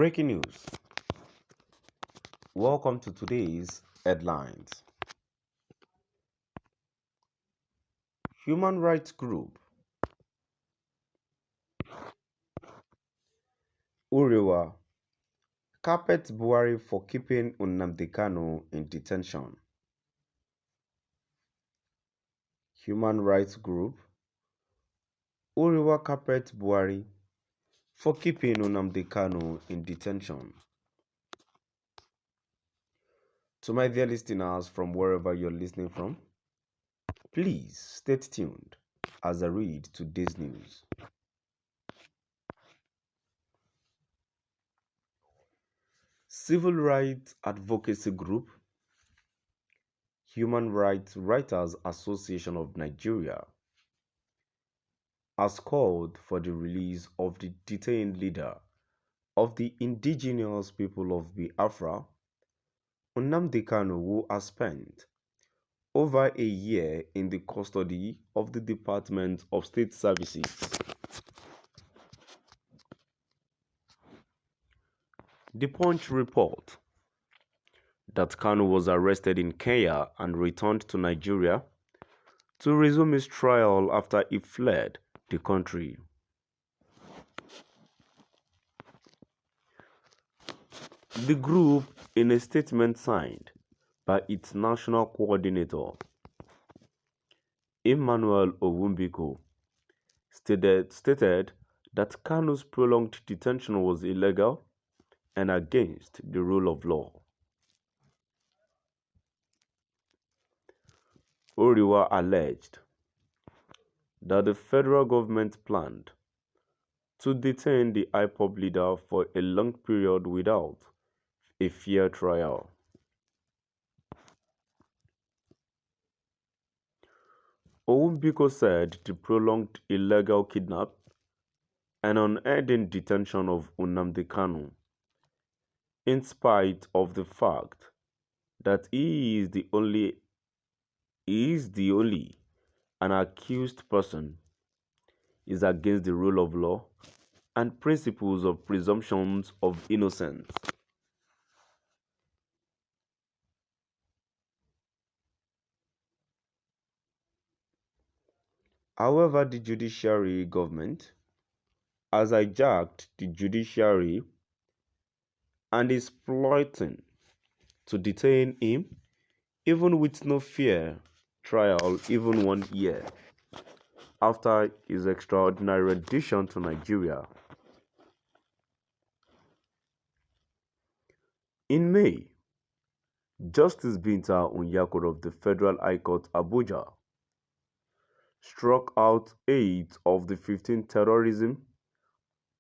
Breaking news. Welcome to today's headlines. Human rights group Wrøth carpets Buhari for keeping Nnamdi Kanu in detention. Human rights group Wrøth carpets Buhari for keeping Nnamdi Kanu in detention. To my dear listeners from wherever you're listening from, please stay tuned as I read today's news. Civil Rights Advocacy Group, Human Rights Writers Association of Nigeria, has called for the release of the detained leader of the indigenous people of Biafra, Nnamdi Kanu, who has spent over a year in the custody of the Department of State Services. The Punch report that Kanu was arrested in Kenya and returned to Nigeria to resume his trial after he fled the country. The group, in a statement signed by its national coordinator, Emmanuel Owumbiko, stated that Kanu's prolonged detention was illegal and against the rule of law. Wrøth alleged that the federal government planned to detain the IPOB leader for a long period without a fair trial. Owumbiko said the prolonged illegal kidnap and unending detention of Nnamdi Kanu, in spite of the fact that he is the only an accused person, is against the rule of law and principles of presumptions of innocence. However, the judiciary government has hijacked the judiciary and is plotting to detain him even with no fair trial, even 1 year after his extraordinary rendition to Nigeria. In May, Justice Binta Onyekoro of the Federal High Court, Abuja, struck out 8 of the 15 terrorism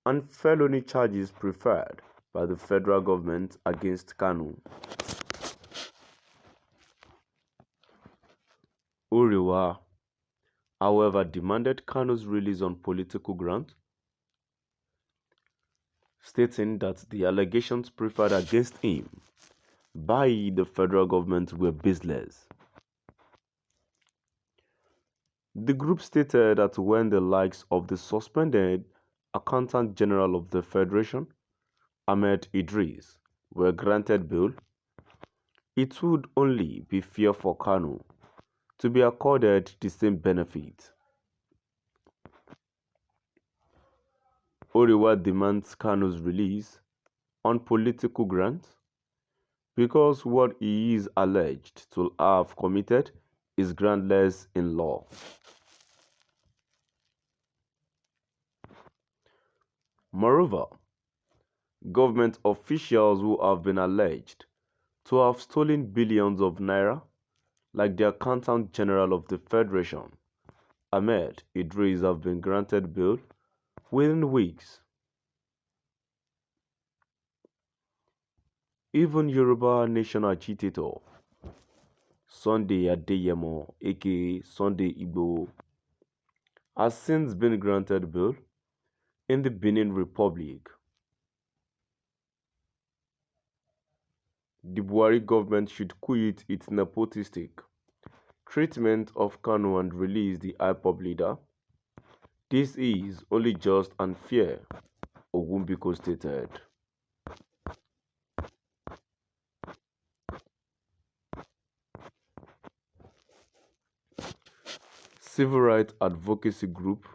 and felony charges preferred by the federal government against Kanu. Wrøth, however, demanded Kanu's release on political grounds, stating that the allegations preferred against him by the federal government were baseless. The group stated that when the likes of the suspended Accountant General of the Federation, Ahmed Idris, were granted bail, it would only be fair for Kanu to be accorded the same benefit. Wrøth demands Kanu's release on political grounds because what he is alleged to have committed is groundless in law. Moreover, government officials who have been alleged to have stolen billions of naira, like the Accountant General of the Federation, Ahmed Idris, have been granted bail within weeks. Even Yoruba Nation agitator Sunday Adeyemo, aka Sunday Igboho, has since been granted bail in the Benin Republic. The Buhari government should quit its nepotistic treatment of Kanu and release the IPOB leader. This is only just and fair, Owumbiko stated. civil rights advocacy group,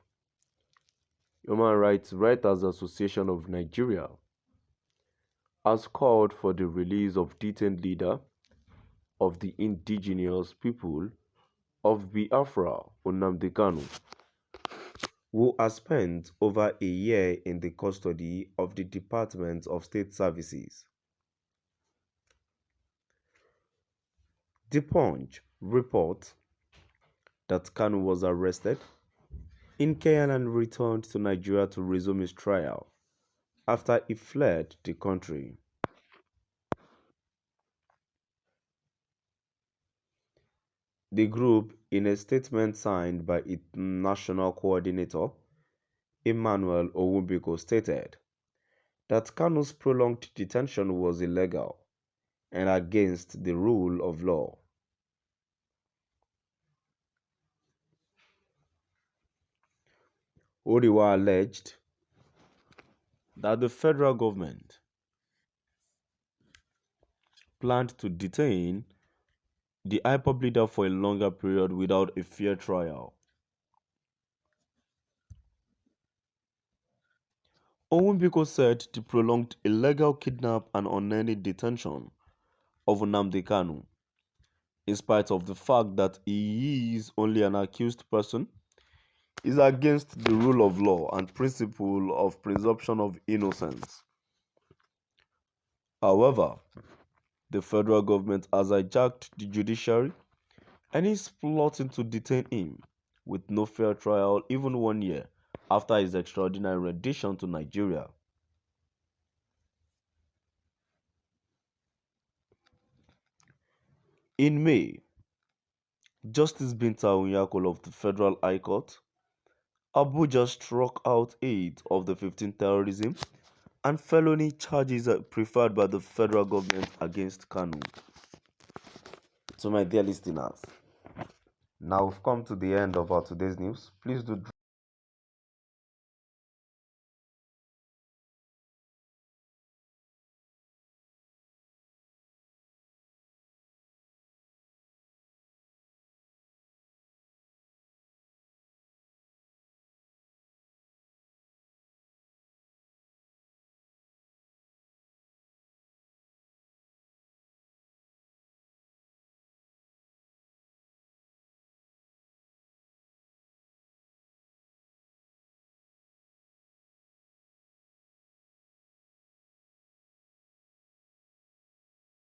Human Rights Writers Association of Nigeria, has called for the release of detained leader of the indigenous people of Biafra, Nnamdi Kanu, who has spent over a year in the custody of the Department of State Services. The Punch reports that Kanu was arrested in Kenya and returned to Nigeria to resume his trial after he fled the country. The group, in a statement signed by its national coordinator, Emmanuel Owumbiko, stated that Kanu's prolonged detention was illegal and against the rule of law. Odiwa alleged that the federal government planned to detain the IPOB leader for a longer period without a fair trial. Owumbiko said the prolonged illegal kidnap and unending detention of Nnamdi Kanu, in spite of the fact that he is only an accused person, is against the rule of law and principle of presumption of innocence. However, the federal government has hijacked the judiciary and is plotting to detain him with no fair trial even 1 year after his extraordinary rendition to Nigeria. In May, Justice Binta Onyekolo of the Federal High Court, Abuja, struck out 8 of the 15 terrorism and felony charges preferred by the federal government against Kanu. So my dear listeners, now we've come to the end of our today's news. Please do